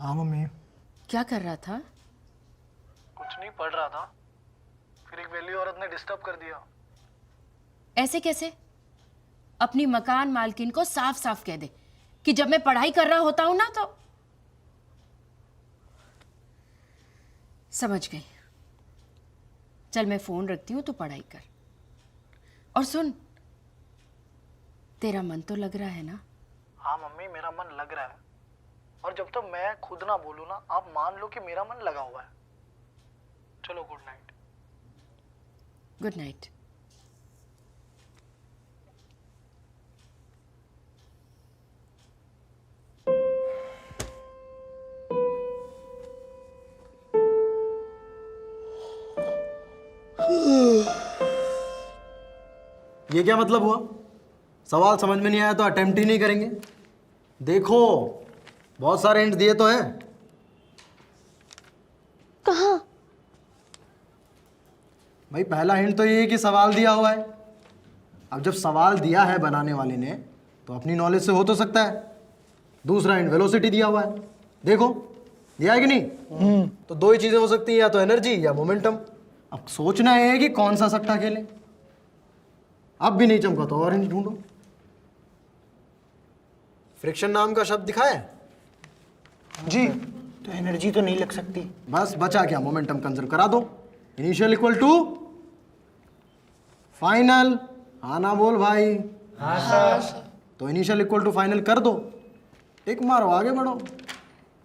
हाँ मम्मी। क्या कर रहा था? कुछ नहीं, पढ़ रहा था। फिर एक वेली औरत ने डिस्टर्ब कर दिया। ऐसे कैसे? अपनी मकान मालकिन को साफ साफ कह दे कि जब मैं पढ़ाई कर रहा होता हूं ना तो। समझ गई। चल मैं फोन रखती हूँ, तू पढ़ाई कर। और सुन, तेरा मन तो लग रहा है ना? हाँ मम्मी, मेरा मन लग रहा है। और जब तक मैं खुद ना बोलूँ ना, आप मान लो कि मेरा मन लगा हुआ है। चलो, गुड नाइट। Good night. ये क्या मतलब हुआ? सवाल समझ में नहीं आया तो अटेम्प्ट ही नहीं करेंगे? देखो, बहुत सारे हिंट दिए तो हैं। कहाँ? भाई पहला हिंट तो ये है कि सवाल दिया हुआ है। अब जब सवाल दिया है बनाने वाले ने तो अपनी नॉलेज से हो तो सकता है। दूसरा हिंट वेलोसिटी दिया हुआ है, देखो दिया है कि नहीं? तो दो ही चीजें हो सकती हैं, या तो एनर्जी या मोमेंटम। अब सोचना है कि कौन सा सट्टा खेलें। अब भी नहीं चमका तो और हिंट ढूंढो। फ्रिक्शन नाम का शब्द दिखा है जी, तो एनर्जी तो नहीं लग सकती। बस बचा क्या? मोमेंटम कंजर्व करा दो। Initial equal to final. हाँ ना बोल भाई। हाँ सर। तो इनिशियल इक्वल टू फाइनल कर दो, टिक मारो, आगे बढ़ो।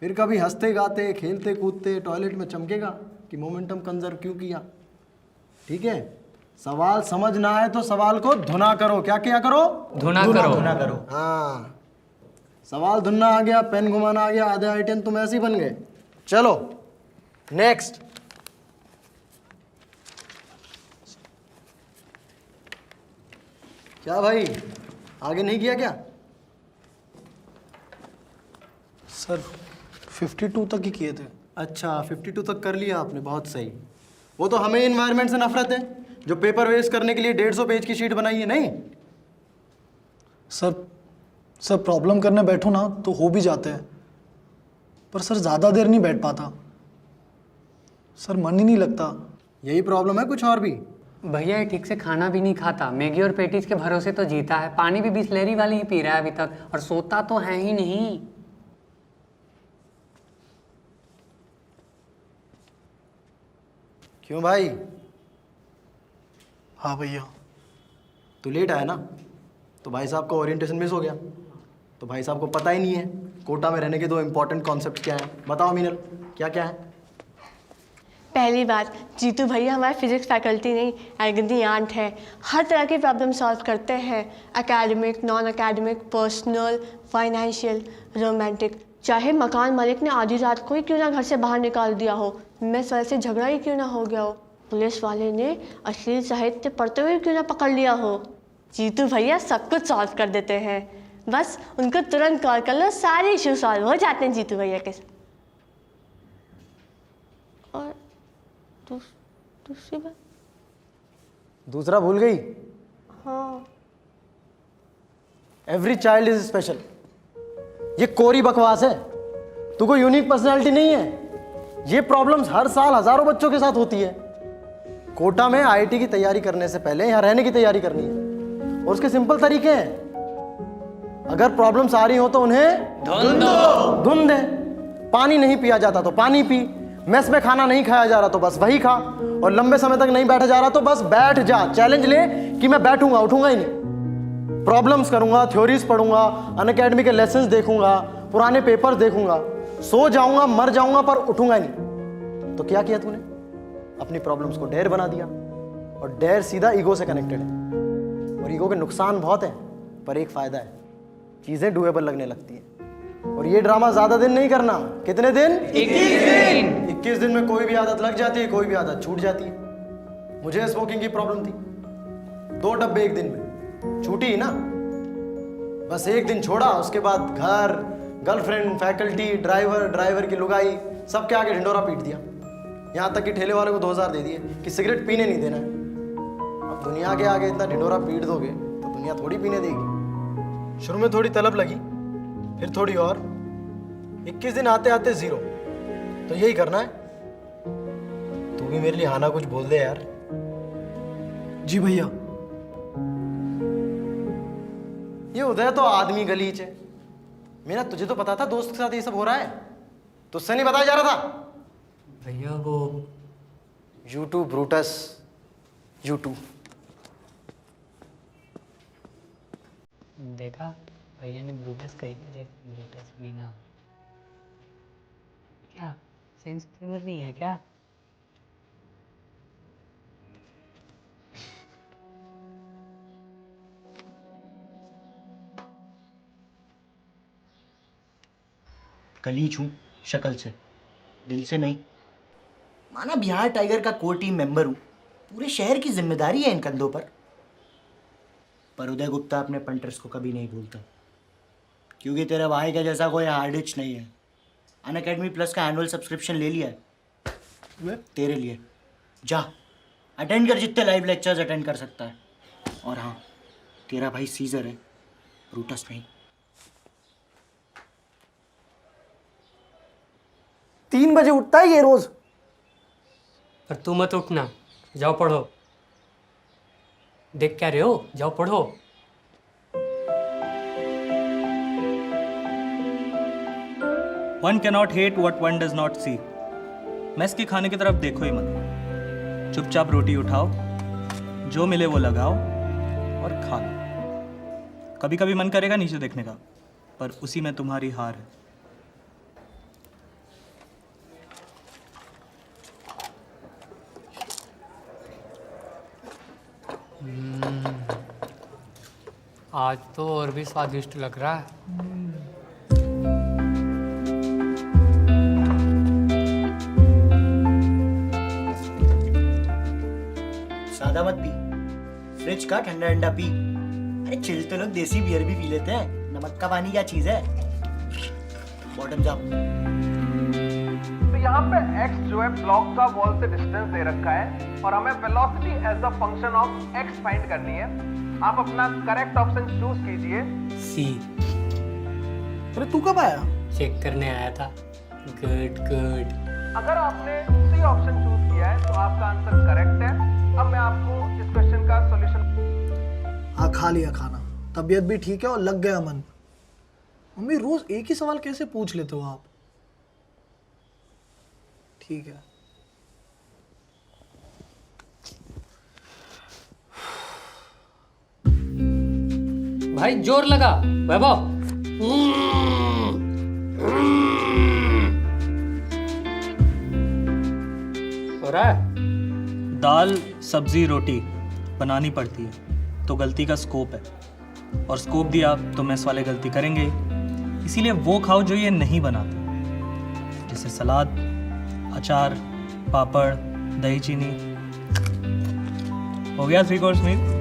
फिर कभी हंसते गाते खेलते कूदते टॉयलेट में चमकेगा कि मोमेंटम कंजर्व क्यों किया। ठीक है, सवाल समझ ना आए तो सवाल को धुना करो। क्या क्या करो? धुना करो। हाँ, सवाल धुनना आ गया, पेन घुमाना आ गया, आधे आइटम तुम ऐसे ही बन गए। चलो नेक्स्ट। क्या भाई, आगे नहीं किया क्या? सर 52 तक ही किए थे। अच्छा, 52 तक कर लिया आपने, बहुत सही। वो तो हमें इन्वायरमेंट से नफरत है जो पेपर वेस्ट करने के लिए 150 पेज की शीट बनाई है। नहीं सर प्रॉब्लम करने बैठो ना तो हो भी जाते हैं, पर सर ज़्यादा देर नहीं बैठ पाता। सर मन ही नहीं लगता। यही प्रॉब्लम है, कुछ और भी? भैया ये ठीक से खाना भी नहीं खाता, मैगी और पेटीज के भरोसे तो जीता है, पानी भी बिस्लेरी वाली ही पी रहा है अभी तक, और सोता तो है ही नहीं। क्यों भाई? हाँ भैया। तू लेट आया ना, तो भाई साहब का ओरिएंटेशन मिस हो गया। तो भाई साहब को पता ही नहीं है कोटा में रहने के दो इंपॉर्टेंट कॉन्सेप्ट क्या हैं। बताओ मीनल, क्या क्या है? पहली बात, जीतू भैया हमारे फिजिक्स फैकल्टी नहीं, एल्गनी आंट है। हर तरह की प्रॉब्लम सॉल्व करते हैं, academic, non academic, personal, financial, romantic. चाहे मकान मालिक ने आधी रात को ही क्यों ना घर से बाहर निकाल दिया हो, मेस वाले से झगड़ा ही क्यों ना हो गया हो, पुलिस वाले ने अश्लील साहित्य पढ़ते हुए क्यों ना पकड़ लिया हो, जीतू भैया सब कुछ सॉल्व कर देते हैं। बस उनको तुरंत कॉल कर लो, सारे इशू सॉल्व हो जाते हैं जीतू भैया के साथ। और दूसरी बात? दूसरा भूल गई? हाँ। Every child is special. ये कोरी बकवास है। तू कोई यूनिक पर्सनैलिटी नहीं है। ये प्रॉब्लम्स हर साल हजारों बच्चों के साथ होती है। कोटा में आईआईटी की तैयारी करने से पहले यहाँ रहने की तैयारी करनी है, और उसके सिंपल तरीके हैं। अगर प्रॉब्लम्स आ रही हो तो उन्हें धुन दे। पानी नहीं पिया जाता तो पानी पी, मेस में खाना नहीं खाया जा रहा तो बस वही खा, और लंबे समय तक नहीं बैठा जा रहा तो बस बैठ जा। चैलेंज ले कि मैं बैठूंगा, उठूंगा ही नहीं। प्रॉब्लम्स करूंगा, थ्योरीज पढ़ूंगा, अनअकैडमी के लेसन्स देखूंगा, पुराने पेपर्स देखूंगा, सो जाऊंगा, मर जाऊंगा, पर उठूंगा ही नहीं। तो क्या किया तूने? अपनी प्रॉब्लम्स को डेयर बना दिया, और डेयर सीधा ईगो से कनेक्टेड है। और ईगो के नुकसान बहुत है, पर एक फायदा है, चीजें डूएबल लगने लगती हैं। और ये ड्रामा ज्यादा दिन नहीं करना। कितने दिन? 21 दिन। 21 दिन में कोई भी आदत लग जाती है, कोई भी आदत छूट जाती है। मुझे स्मोकिंग की प्रॉब्लम थी, 2 डब्बे एक दिन में, छूटी ही ना। बस एक दिन छोड़ा, उसके बाद घर, गर्लफ्रेंड, फैकल्टी, ड्राइवर की लुगाई, सबके आगे ढिंडोरा पीट दिया। यहाँ तक कि ठेले वाले को 2000 दे दिए कि सिगरेट पीने नहीं देना है। अब दुनिया के आगे इतना ढिंडोरा पीट दोगे तो दुनिया थोड़ी पीने देगी। शुरू में थोड़ी तलब लगी, फिर थोड़ी और, 21 दिन आते आते 0। तो यही करना है। तू भी मेरे लिए हाँ ना कुछ बोल दे यार। जी भैया। ये उदय तो आदमी गलीच है। मेरा तुझे तो पता था दोस्त के साथ ये सब हो रहा है, तुझसे नहीं बताया जा रहा था। भैया वो यूट्यूब ब्रूटस, यूट्यूब। देखा भैया ने ब्रूटस कही थी, ब्रूटस भी ना। क्या सेंस नहीं है क्या? गलीच हूँ शक्ल से, दिल से नहीं। माना बिहार टाइगर का कोर टीम मेंबर हूँ, पूरे शहर की जिम्मेदारी है इन कंधों पर उदय गुप्ता अपने पंटर्स को कभी नहीं भूलता, क्योंकि तेरे भाई का जैसा कोई हार्डिच नहीं है। अनअकैडमी प्लस का एनुअल सब्सक्रिप्शन ले लिया है तेरे लिए। जा अटेंड कर जितने लाइव लेक्चर्स अटेंड कर सकता है। और हाँ, तेरा भाई सीजर है, ब्रूटस नहीं। 3 बजे उठता है ये रोज। पर तू मत उठना, जाओ पढ़ो। देख क्या रहे हो, जाओ पढ़ो। One cannot hate what one does not see. Mess के खाने की तरफ देखो ही मत, चुपचाप रोटी उठाओ, जो मिले वो लगाओ और खा लो। कभी कभी मन करेगा नीचे देखने का, पर उसी में तुम्हारी हार है। आज तो और भी स्वादिष्ट लग रहा है। सादा मत पी, फ्रिज का ठंडा ठंडा पी। अरे चिल तो लोग देसी बियर भी पी लेते हैं, नमक का पानी क्या चीज है। बॉटम जाओ। तो यहाँ पे x जो है ब्लॉक का वॉल से डिस्टेंस दे रखा है और हमें velocity as a function of x find करनी है। आप अपना करेक्ट ऑप्शन चूज कीजिए। सी। अरे तू कब आया? चेक करने आया था। Good good. अगर आपने सी ऑप्शन चूज किया है तो आपका आंसर करेक्ट है। अब मैं आपको इस क्वेश्चन का सॉल्यूशन। हाँ, खा लिया खाना, तबीयत भी ठीक है और लग गया मन। मम्मी रोज एक ही सवाल कैसे पूछ लेते हो आप? ठीक है। भाई जोर लगा वैभव। हो रहा है? दाल सब्जी रोटी बनानी पड़ती है तो गलती का स्कोप है, और स्कोप दिया तो मैस वाले गलती करेंगे ही। इसीलिए वो खाओ जो ये नहीं बनाते, जैसे सलाद, अचार, पापड़, दही चीनी। हो गया 3 कोर्स मील।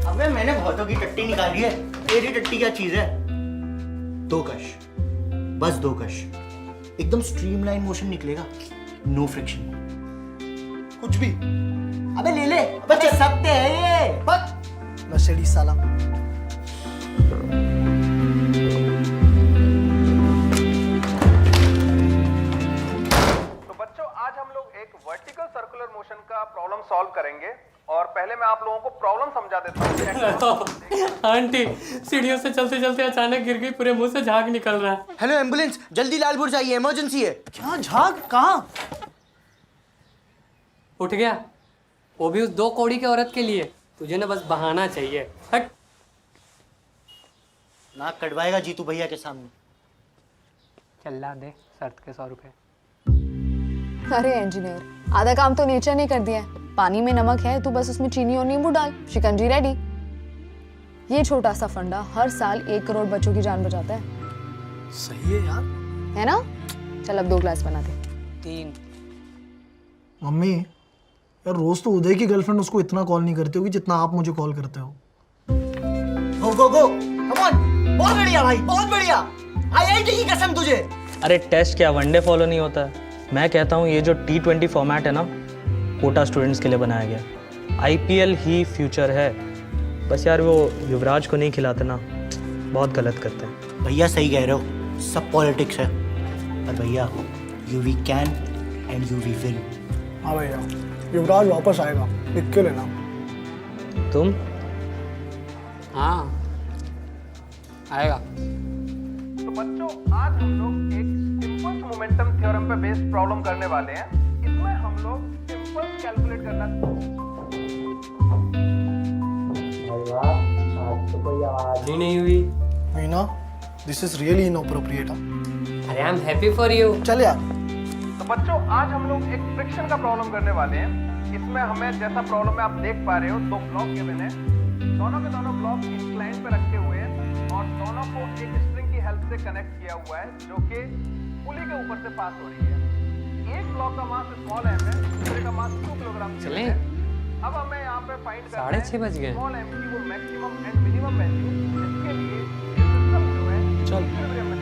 अबे मैंने बहुतों की टट्टी निकाली है, तेरी टट्टी क्या चीज है। 2 कश, बस 2 कश, एकदम स्ट्रीमलाइन मोशन निकलेगा, नो फ्रिक्शन। कुछ भी। अबे ले ले, बच्चे सकते हैं ये। बस नशेड़ी साला। तो बच्चों आज हम लोग एक वर्टिकल सर्कुलर मोशन का प्रॉब्लम सॉल्व करेंगे और पहले मैं आप लोगों को प्रॉब्लम समझा देता हूँ। आंटी सीढ़ियों से चलते चलते अचानक गिर गई, पूरे मुंह से झाग निकल रहा है। हेलो एम्बुलेंस, जल्दी लालपुर जाइए, इमरजेंसी है। क्या झाग? कहाँ? उठ गया, वो भी उस 2 कौड़ी की औरत के लिए। तुझे ना बस बहाना चाहिए। हट। नाक कटवाएगा जीतू भैया के सामने। चल्ला दे शर्त के 100 रुपए। अरे इंजीनियर, आधा काम तो नेचर ने कर दिया है। पानी में नमक है, तू बस उसमें चीनी और नींबू डाल, शिकंजी रेडी। ये छोटा सा फंडा हर साल 1 करोड़ बच्चों की जान बचाता है। सही है यार। है ना? चल अब 2 ग्लास बना दे। 3। मम्मी यार, रोज तो उदय की गर्लफ्रेंड उसको इतना कॉल नहीं करती होगी जितना आप मुझे कॉल करते हो। गो गो गो, कम ऑन। बहुत बढ़िया भाई, बहुत बढ़िया। आईआईटी की कसम तुझे। अरे टेस्ट क्या वनडे फॉलो नहीं होता है? मैं कहता हूँ ये जो T20 फॉर्मेट है ना, कोटा स्टूडेंट्स के लिए बनाया गया। आईपीएल ही फ्यूचर है। बस यार वो युवराज को नहीं खिलाते ना, बहुत गलत करते हैं। भैया सही कह रहे हो, सब पॉलिटिक्स है। पर भैया UV can and UV will. हाँ भैया, युवराज वापस आएगा, लिख के लेना। तुम? हाँ आएगा। तो बच्चों, आज हम लोग एक इम्पल्स मोमेंटम थ्योरम पे बेस्ड प्रॉब्लम करने वाले हैं। इसमें हम लोग इम्पल्स कैलकुलेट करना। आज तो कोई आवाज ही नहीं हुई। Meena, this is really inappropriate. अरे I am happy for you. चल यार। तो बच्चों, आज हम लोग एक फ्रिक्शन का प्रॉब्लम करने वाले हैं। इसमें हमें जैसा प्रॉब्लम में आप देख पा रहे हो, दो ब्लॉक गिवन है। दोनों के दोनों ब्लॉक इंक्लाइन पे रखे हुए हैं और दोनों को एक स्ट्रिंग की हेल्प से कनेक्ट किया हुआ है, जो कि पुली के ऊपर से पास हो रही है। एक ब्लॉक का मास स्मॉल एम है, दूसरे का मास 2 किलोग्राम चलें? है। अब हमें यहाँ पे फाइंड करना है 6:30 बज गए। स्मॉल एम की वो मैक्सिमम एंड मिनिमम वैल्यू, जिसके लिए सिस्टम जो है चल। इक्विलिब्रियम में